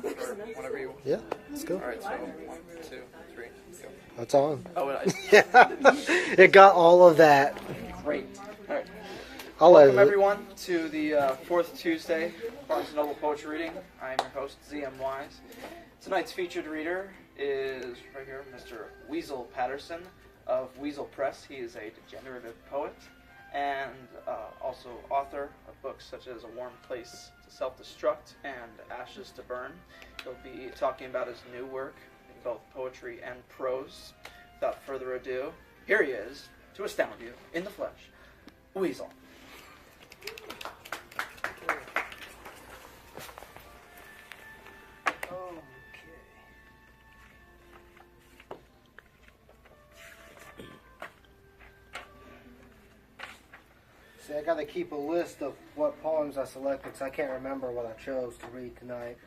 Or whenever you... Yeah, let's go. Alright, so 1, 2, 3, go. It's on. Oh, Yeah, it got all of that. great. Alright. I'll Welcome edit it. everyone to the fourth Tuesday Barnes & Noble Poetry Reading. I am your host, ZM Wise. Tonight's featured reader is, right here, Mr. Weasel Patterson of Weasel Press. He is a degenerative poet and also author of books such as A Warm Place to Self-Destruct and Ashes to Burn. He'll be talking about his new work in both poetry and prose. Without further ado, here he is, to astound you, in the flesh, Weasel. See, I gotta keep a list of what poems I selected because I can't remember what I chose to read tonight.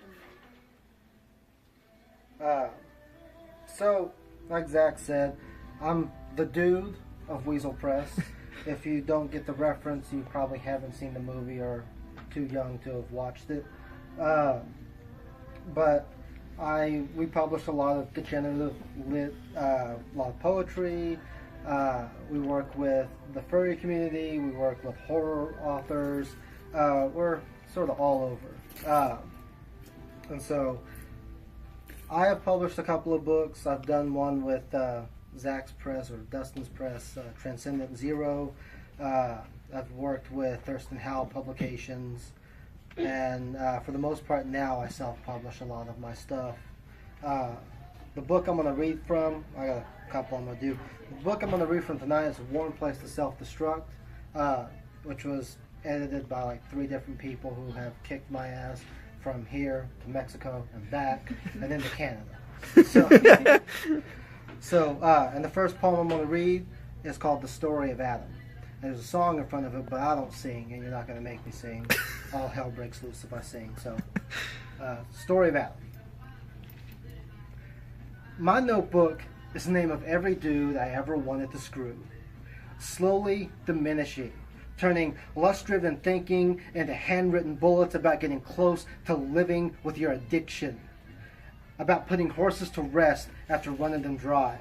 So, like Zach said, I'm the dude of Weasel Press. If you don't get the reference, you probably haven't seen the movie or too young to have watched it. But we publish a lot of degenerative a lot of poetry. We work with the furry community. We work with horror authors. We're sort of all over. And so I have published a couple of books. I've done one with Zach's Press or Dustin's Press, Transcendent Zero. I've worked with Thurston Howell Publications. And for the most part now I self-publish a lot of my stuff. The book I'm going to read from, I got a couple I'm going to do. The book I'm going to read from tonight is A Warm Place to Self-Destruct, which was edited by like 3 different people who have kicked my ass from here to Mexico and back, and then to Canada. And the first poem I'm going to read is called The Story of Adam. And there's a song in front of it, but I don't sing, and you're not going to make me sing. All hell breaks loose if I sing. So, Story of Adam. My notebook is the name of every dude I ever wanted to screw. Slowly diminishing, turning lust-driven thinking into handwritten bullets about getting close to living with your addiction. About putting horses to rest after running them dry.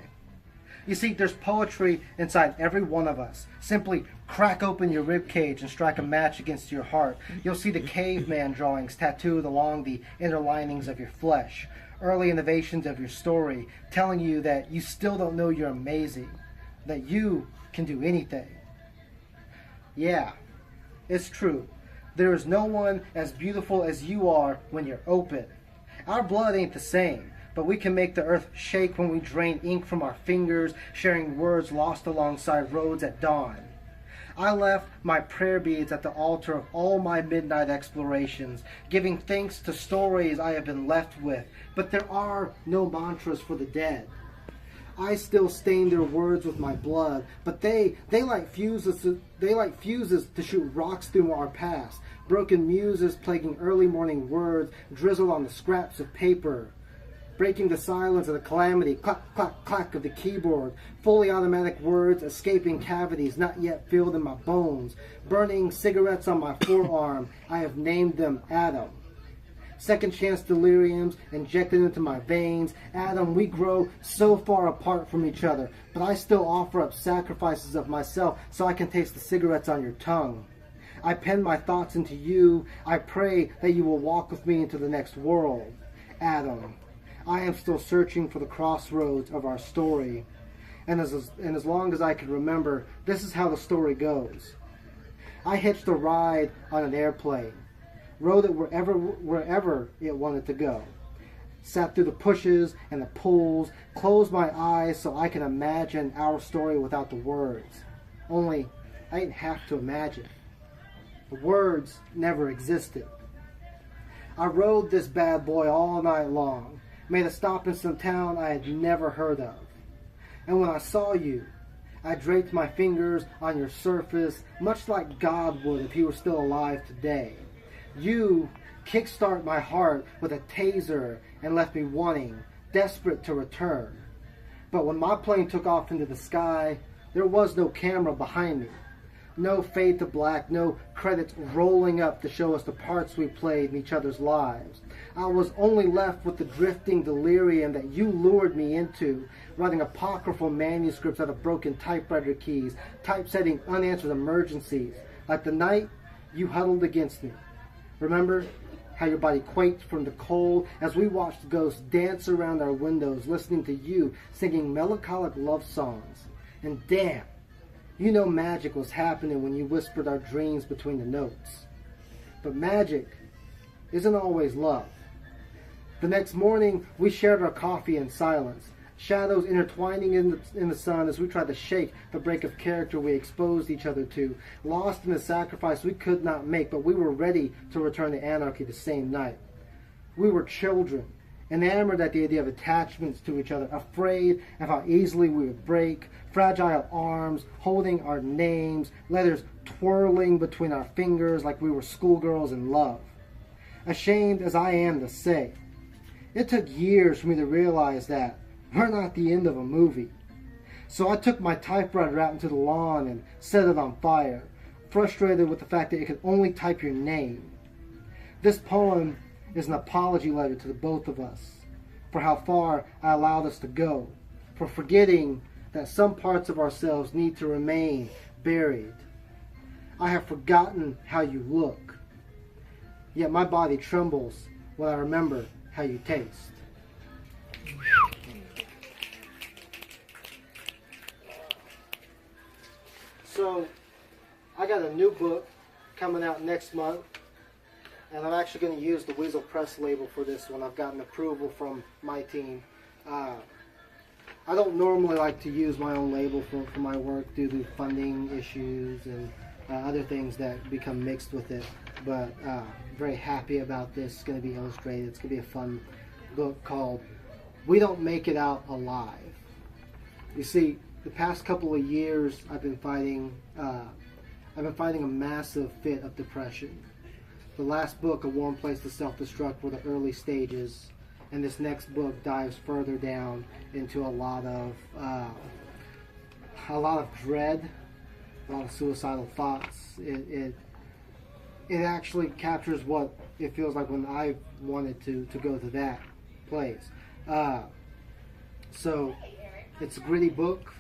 You see, there's poetry inside every one of us. Simply crack open your ribcage and strike a match against your heart. You'll see the caveman drawings tattooed along the inner linings of your flesh. Early innovations of your story, telling you that you still don't know you're amazing, that you can do anything. Yeah, it's true. There is no one as beautiful as you are when you're open. Our blood ain't the same, but we can make the earth shake when we drain ink from our fingers, sharing words lost alongside roads at dawn. I left my prayer beads at the altar of all my midnight explorations, giving thanks to stories I have been left with, but there are no mantras for the dead. I still stain their words with my blood, but they light fuses to shoot rocks through our past, broken muses plaguing early morning words drizzled on the scraps of paper. Breaking the silence of the calamity, clack, clack, clack of the keyboard, fully automatic words escaping cavities not yet filled in my bones, burning cigarettes on my forearm, I have named them Adam. Second chance deliriums injected into my veins. Adam, we grow so far apart from each other, but I still offer up sacrifices of myself so I can taste the cigarettes on your tongue. I pen my thoughts into you. I pray that you will walk with me into the next world. Adam, I am still searching for the crossroads of our story. And as long as I can remember, this is how the story goes. I hitched a ride on an airplane. Rode it wherever it wanted to go. Sat through the pushes and the pulls. Closed my eyes so I can imagine our story without the words. Only, I didn't have to imagine. The words never existed. I rode this bad boy all night long. Made a stop in some town I had never heard of. And when I saw you, I draped my fingers on your surface, much like God would if he were still alive today. You kickstart my heart with a taser and left me wanting, desperate to return. But when my plane took off into the sky, there was no camera behind me. No fade to black, no credits rolling up to show us the parts we played in each other's lives. I was only left with the drifting delirium that you lured me into, writing apocryphal manuscripts out of broken typewriter keys, typesetting unanswered emergencies, like the night you huddled against me. Remember how your body quaked from the cold as we watched ghosts dance around our windows, listening to you singing melancholic love songs? And damn, you know magic was happening when you whispered our dreams between the notes. But magic isn't always love. The next morning, we shared our coffee in silence, shadows intertwining in the sun as we tried to shake the break of character we exposed each other to, lost in the sacrifice we could not make, but we were ready to return to anarchy the same night. We were children, enamored at the idea of attachments to each other, afraid of how easily we would break, fragile arms holding our names, letters twirling between our fingers like we were schoolgirls in love. Ashamed as I am to say, it took years for me to realize that we're not the end of a movie. So I took my typewriter out into the lawn and set it on fire, frustrated with the fact that it could only type your name. This poem is an apology letter to the both of us for how far I allowed us to go, for forgetting that some parts of ourselves need to remain buried. I have forgotten how you look, yet my body trembles when I remember how you taste. So, I got a new book coming out next month, and I'm actually going to use the Weasel Press label for this one. I've gotten approval from my team. I don't normally like to use my own label for my work due to funding issues and other things that become mixed with it, but very happy about this. It's going to be illustrated. It's going to be a fun book called We Don't Make It Out Alive. You see, the past couple of years I've been fighting a massive fit of depression. The last book, A Warm Place to Self-Destruct, were the early stages, and this next book dives further down into a lot of dread, a lot of suicidal thoughts. It actually captures what it feels like when I wanted to go to that place. So it's a gritty book.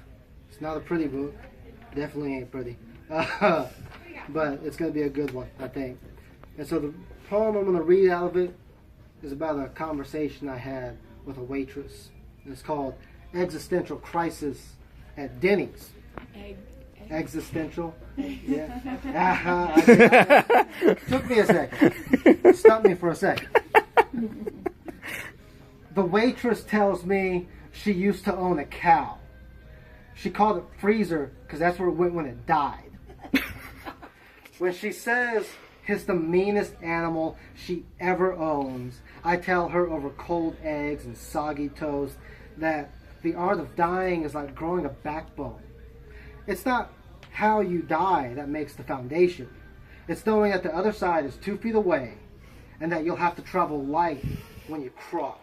It's not a pretty book. Definitely ain't pretty. But it's going to be a good one, I think. And so the poem I'm going to read out of it is about a conversation I had with a waitress. It's called Existential Crisis at Denny's. Existential? Yeah. Took me a second. Stopped me for a second. The waitress tells me she used to own a cow. She called it Freezer because that's where it went when it died. When she says it's the meanest animal she ever owns, I tell her over cold eggs and soggy toast that the art of dying is like growing a backbone. It's not how you die that makes the foundation. It's knowing that the other side is 2 feet away and that you'll have to travel light when you cross.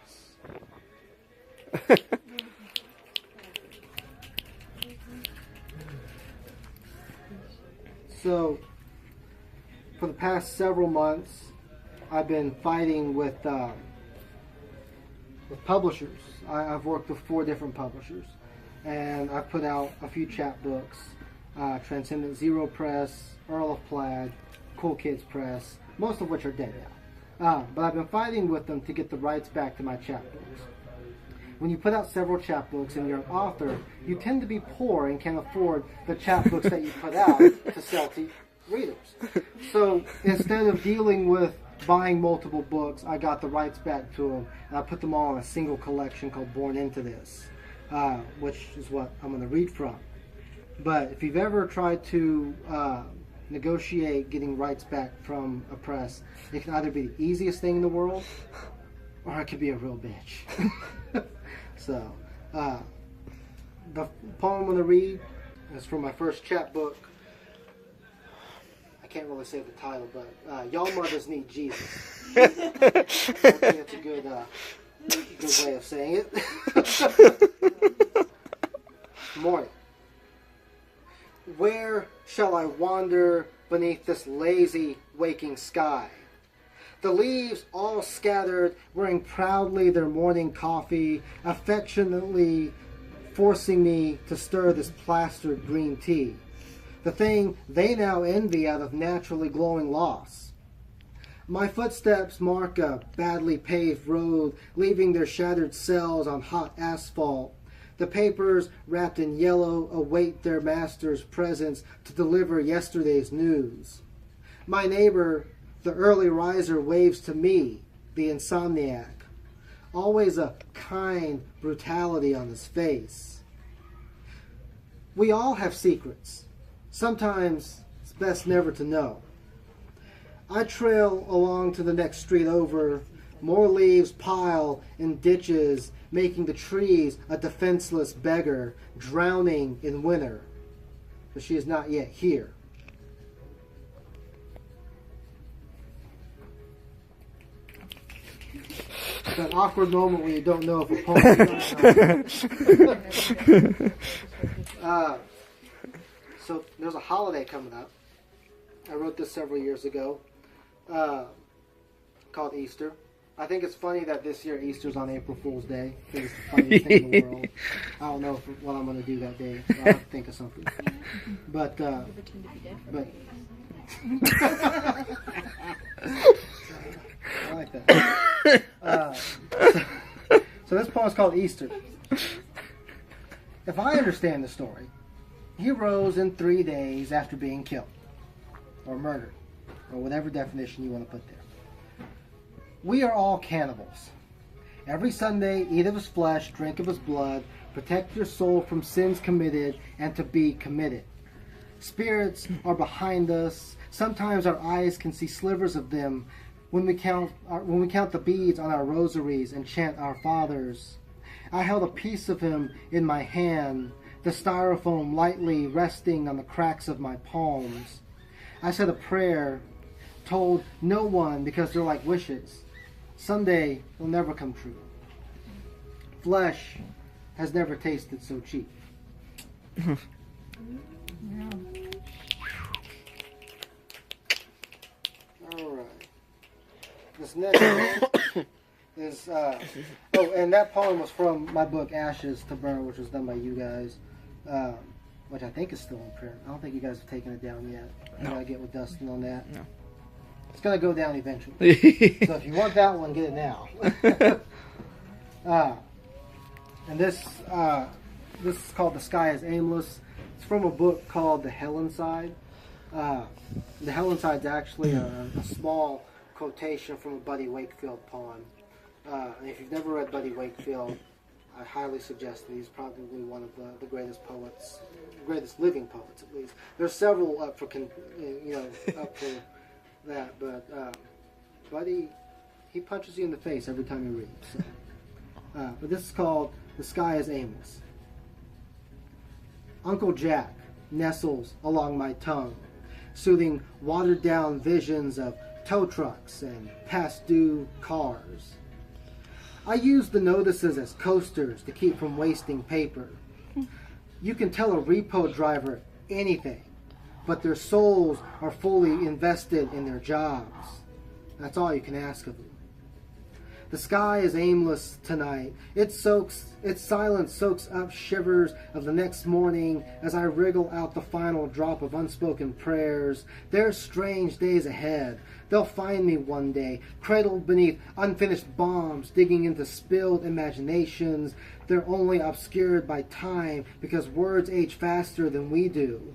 So, for the past several months, I've been fighting with publishers. I've worked with 4 different publishers, and I've put out a few chapbooks: Transcendent Zero Press, Earl of Plaid, Cool Kids Press, most of which are dead now. But I've been fighting with them to get the rights back to my chapbooks. When you put out several chapbooks and you're an author, you tend to be poor and can't afford the chapbooks that you put out to sell to readers. So instead of dealing with buying multiple books, I got the rights back to them, and I put them all in a single collection called Born Into This, which is what I'm going to read from. But if you've ever tried to negotiate getting rights back from a press, it can either be the easiest thing in the world, or it could be a real bitch. So, the poem I'm going to read is from my first chapbook. I can't really say the title, but Y'all Mothers Need Jesus. I think that's a good way of saying it. Morning. Where shall I wander beneath this lazy waking sky? The leaves all scattered, wearing proudly their morning coffee, affectionately forcing me to stir this plastered green tea, the thing they now envy out of naturally glowing loss. My footsteps mark a badly paved road, leaving their shattered cells on hot asphalt. The papers, wrapped in yellow, await their master's presence to deliver yesterday's news. My neighbor, the early riser, waves to me, the insomniac. Always a kind brutality on his face. We all have secrets. Sometimes it's best never to know. I trail along to the next street over. More leaves pile in ditches, making the trees a defenseless beggar, drowning in winter. But she is not yet here. That awkward moment when you don't know if a poem is So there's a holiday coming up. I wrote this several years ago, called Easter. I think it's funny that this year Easter's on April Fool's Day. I think it's the funniest thing in the world. I don't know what I'm going to do that day. So I'll have to think of something. But I like that. So this poem is called Easter. If I understand the story, he rose in 3 days after being killed, or murdered, or whatever definition you want to put there. We are all cannibals. Every Sunday, eat of his flesh, drink of his blood, protect your soul from sins committed, and to be committed. Spirits are behind us. Sometimes our eyes can see slivers of them when we count the beads on our rosaries and chant our fathers. I held a piece of him in my hand, the styrofoam lightly resting on the cracks of my palms. I said a prayer, told no one because they're like wishes. Someday will never come true. Flesh has never tasted so cheap. Alright. This next one is, and that poem was from my book Ashes to Burn, which was done by you guys, which I think is still in print. I don't think you guys have taken it down yet. I gotta get with Dustin on that. No. It's gonna go down eventually. So if you want that one, get it now. And this is called The Sky is Aimless. It's from a book called The Hell Inside. The Hell Inside is actually a small quotation from a Buddy Wakefield poem. And if you've never read Buddy Wakefield, I highly suggest that he's probably one of the greatest poets, greatest living poets at least. There's several up for that, but Buddy, he punches you in the face every time you read. So. But this is called The Sky is Aimless. Uncle Jack nestles along my tongue, soothing watered-down visions of tow trucks and past-due cars. I use the notices as coasters to keep from wasting paper. You can tell a repo driver anything, but their souls are fully invested in their jobs. That's all you can ask of them. The sky is aimless tonight. Its silence soaks up shivers of the next morning as I wriggle out the final drop of unspoken prayers. There's strange days ahead. They'll find me one day, cradled beneath unfinished bombs, digging into spilled imaginations. They're only obscured by time because words age faster than we do.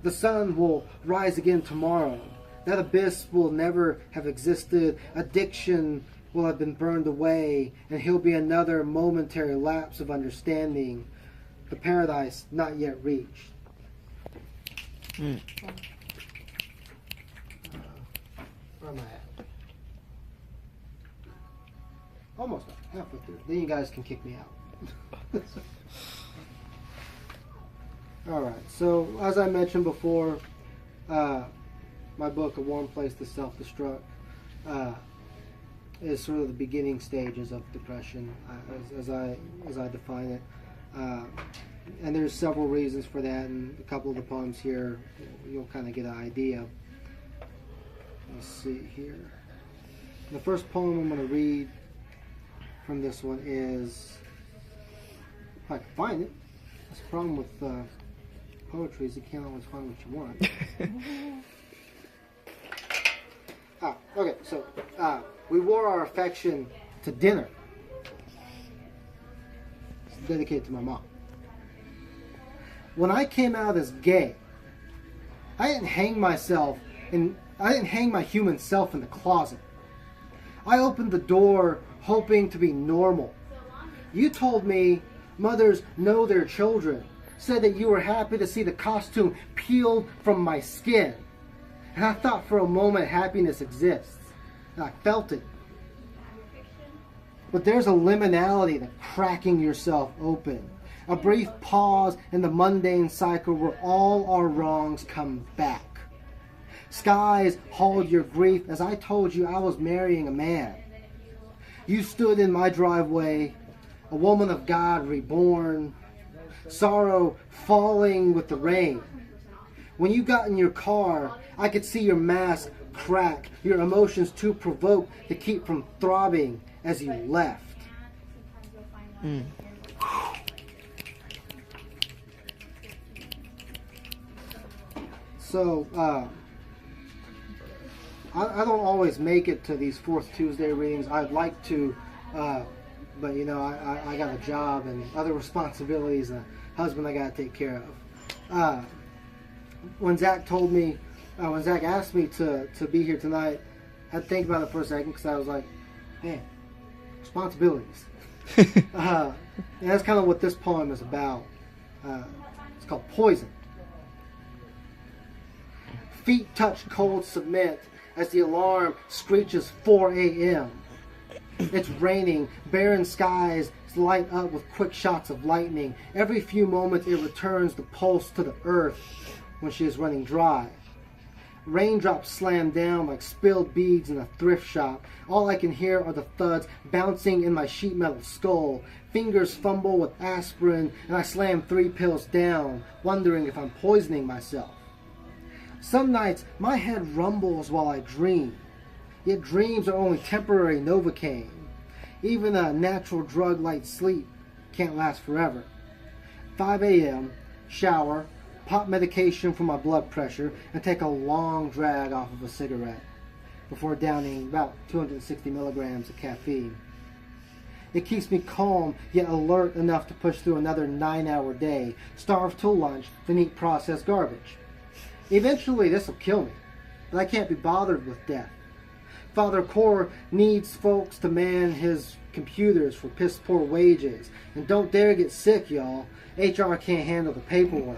The sun will rise again tomorrow. That abyss will never have existed. Addiction will have been burned away, and he'll be another momentary lapse of understanding. The paradise not yet reached. Where am I at? Almost done. Halfway through. Then you guys can kick me out. Alright, so as I mentioned before, my book, A Warm Place to Self-Destruct, is sort of the beginning stages of depression, as I define it. And there's several reasons for that, and a couple of the poems here, you'll kind of get an idea. Let's see here. The first poem I'm going to read from this one is, if I can find it. That's the problem with poetry, is you can't always find what you want. Okay, so we wore our affection to dinner. It's dedicated to my mom. When I came out as gay, I didn't hang my human self in the closet. I opened the door hoping to be normal. You told me mothers know their children, said that you were happy to see the costume peeled from my skin. And I thought for a moment happiness exists. And I felt it. But there's a liminality to cracking yourself open. A brief pause in the mundane cycle where all our wrongs come back. Skies hauled your grief as I told you I was marrying a man. You stood in my driveway, a woman of God reborn, sorrow falling with the rain. When you got in your car, I could see your mask crack, your emotions too provoked to keep from throbbing as you left. So, I don't always make it to these Fourth Tuesday readings. I'd like to, but you know, I got a job and other responsibilities and a husband I got to take care of. When Zach told me, when Zach asked me to be here tonight, I had to think about it for a second because I was like, man, responsibilities. And that's kind of what this poem is about. It's called Poison. Feet touch cold cement as the alarm screeches 4 a.m. It's raining, barren skies light up with quick shots of lightning. Every few moments it returns the pulse to the earth when she is running dry. Raindrops slam down like spilled beads in a thrift shop. All I can hear are the thuds bouncing in my sheet metal skull. Fingers fumble with aspirin and I slam 3 pills down, wondering if I'm poisoning myself. Some nights, my head rumbles while I dream. Yet dreams are only temporary Novocaine. Even a natural drug like sleep can't last forever. 5 a.m., shower, pop medication for my blood pressure, and take a long drag off of a cigarette before downing about 260 milligrams of caffeine. It keeps me calm, yet alert enough to push through another 9-hour day, starve till lunch, then eat processed garbage. Eventually this will kill me, but I can't be bothered with death. Father Core needs folks to man his computers for piss poor wages. And don't dare get sick, y'all. HR can't handle the paperwork.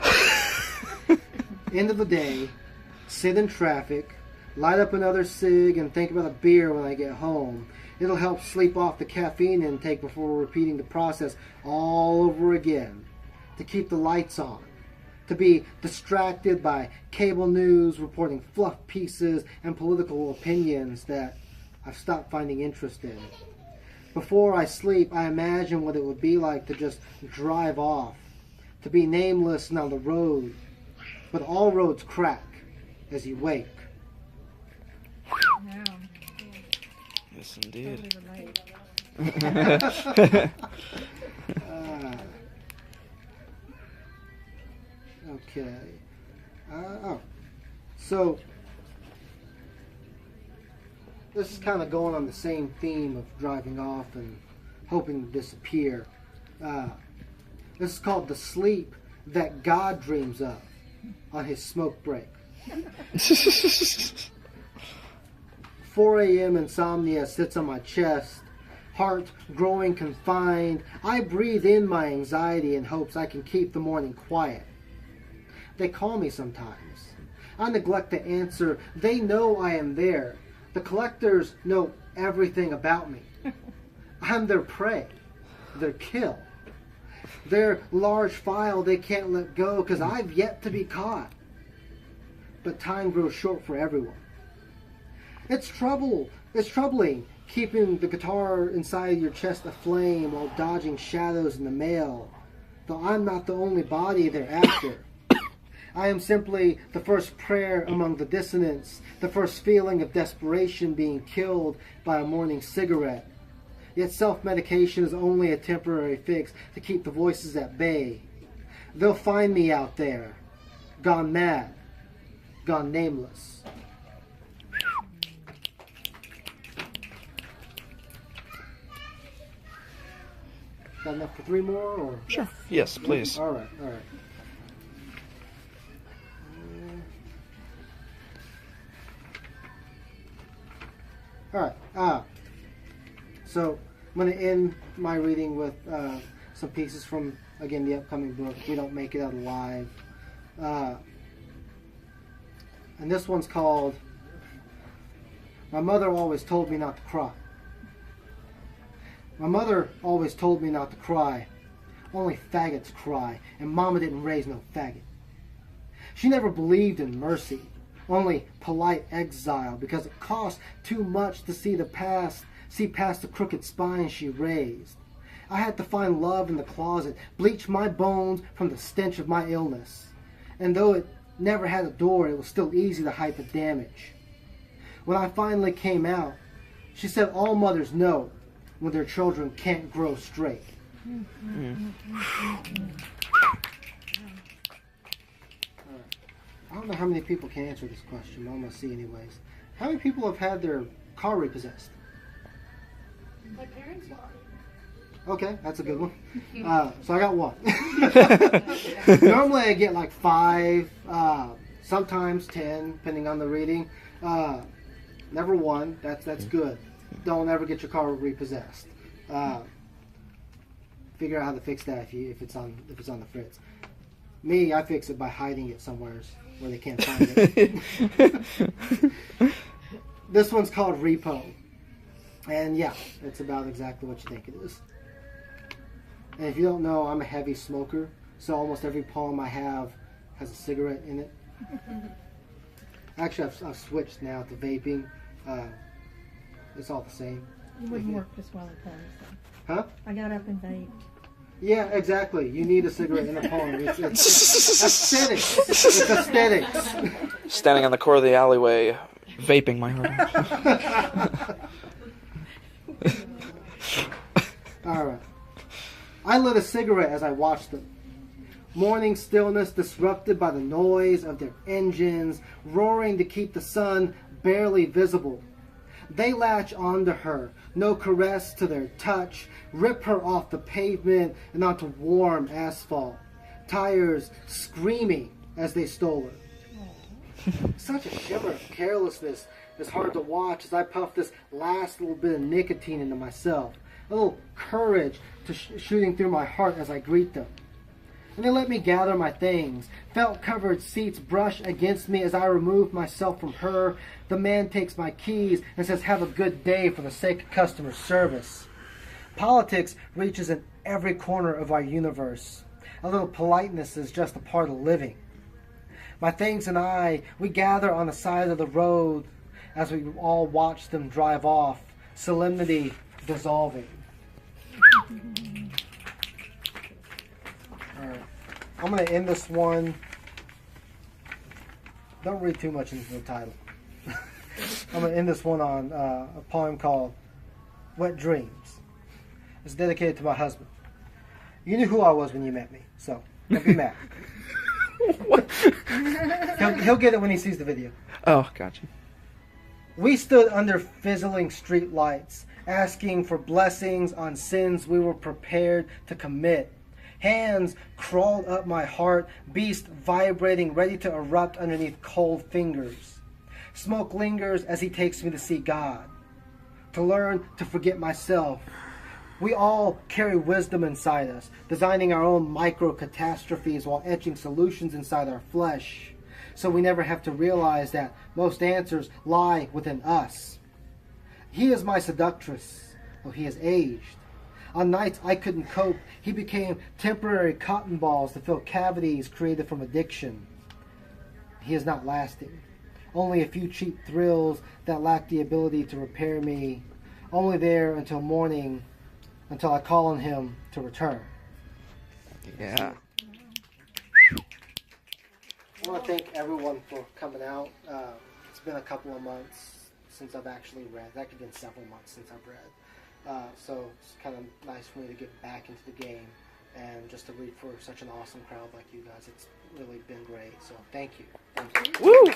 End of the day, sit in traffic, light up another cig, and think about a beer when I get home. It'll help sleep off the caffeine intake before repeating the process all over again. To keep the lights on. To be distracted by cable news reporting fluff pieces and political opinions that I've stopped finding interest in. Before I sleep, I imagine what it would be like to just drive off, to be nameless and on the road, but all roads crack as you wake. Yeah. Yes, indeed. Totally relate. Okay. So this is kind of going on the same theme of driving off and hoping to disappear. This is called The Sleep That God Dreams Of on his smoke break. 4 a.m. insomnia sits on my chest, heart growing confined. I breathe in my anxiety in hopes I can keep the morning quiet. They call me sometimes. I neglect to answer. They know I am there. The collectors know everything about me. I'm their prey, their kill. Their large file they can't let go because I've yet to be caught. But time grows short for everyone. It's troubling keeping the guitar inside your chest aflame while dodging shadows in the mail. though I'm not the only body they're after. I am simply the first prayer among the dissonants, the first feeling of desperation being killed by a morning cigarette. Yet self-medication is only a temporary fix to keep the voices at bay. They'll find me out there, gone mad, gone nameless. Got enough for 3 more, or? Sure. Yes, please. All right. So I'm going to end my reading with some pieces from, again, the upcoming book, We Don't Make It Out Alive. And this one's called, My Mother Always Told Me Not to Cry. My mother always told me not to cry. Only faggots cry, and Mama didn't raise no faggot. She never believed in mercy, only polite exile, because it cost too much to see past the crooked spine she raised. I had to find love in the closet, bleach my bones from the stench of my illness. And though it never had a door, it was still easy to hide the damage. When I finally came out, she said all mothers know when their children can't grow straight. I don't know how many people can answer this question, but I'm going to see anyways. How many people have had their car repossessed? My parents are. Okay, that's a good one. So I got 1. Normally I get like 5, sometimes 10, depending on the reading. Never 1. That's good. Don't ever get your car repossessed. Figure out how to fix that if it's on the fritz. Me, I fix it by hiding it somewhere where they can't find it. This one's called Repo. And yeah, it's about exactly what you think it is. And if you don't know, I'm a heavy smoker, so almost every poem I have has a cigarette in it. Actually, I've switched now to vaping. It's all the same. It wouldn't work as well in poems, though. Huh? I got up and vaped. Yeah, exactly. You need a cigarette in a poem. It's aesthetics. It's aesthetics. Standing on the corner of the alleyway, vaping my heart out. All right. I lit a cigarette as I watched them. Morning stillness disrupted by the noise of their engines, roaring to keep the sun barely visible. They latch onto her, no caress to their touch, rip her off the pavement and onto warm asphalt. Tires screaming as they stole her. Such a shimmer of carelessness is hard to watch as I puff this last little bit of nicotine into myself. A little courage to shooting through my heart as I greet them. And they let me gather my things. Felt-covered seats brush against me as I remove myself from her. The man takes my keys and says, "Have a good day," for the sake of customer service. Politics reaches in every corner of our universe. A little politeness is just a part of living. My things and I, we gather on the side of the road as we all watch them drive off, solemnity dissolving. Alright, I'm going to end this one. Don't read too much into the title. I'm going to end this one on a poem called Wet Dreams. It's dedicated to my husband. You knew who I was when you met me, so don't be mad. What? He'll get it when he sees the video. Oh, gotcha. We stood under fizzling street lights, asking for blessings on sins we were prepared to commit. Hands crawled up my heart, beast vibrating, ready to erupt underneath cold fingers. Smoke lingers as he takes me to see God, to learn to forget myself. We all carry wisdom inside us, designing our own micro-catastrophes while etching solutions inside our flesh, so we never have to realize that most answers lie within us. He is my seductress, though he has aged. On nights I couldn't cope, he became temporary cotton balls to fill cavities created from addiction. He is not lasting. Only a few cheap thrills that lack the ability to repair me, only there until morning, until I call on him to return. Yeah. I want to thank everyone for coming out. It's been a couple of months since I've actually read. It's actually been several months since I've read. So it's kind of nice for me to get back into the game and just to read for such an awesome crowd like you guys. It's really been great. So thank you. Thank you. Woo!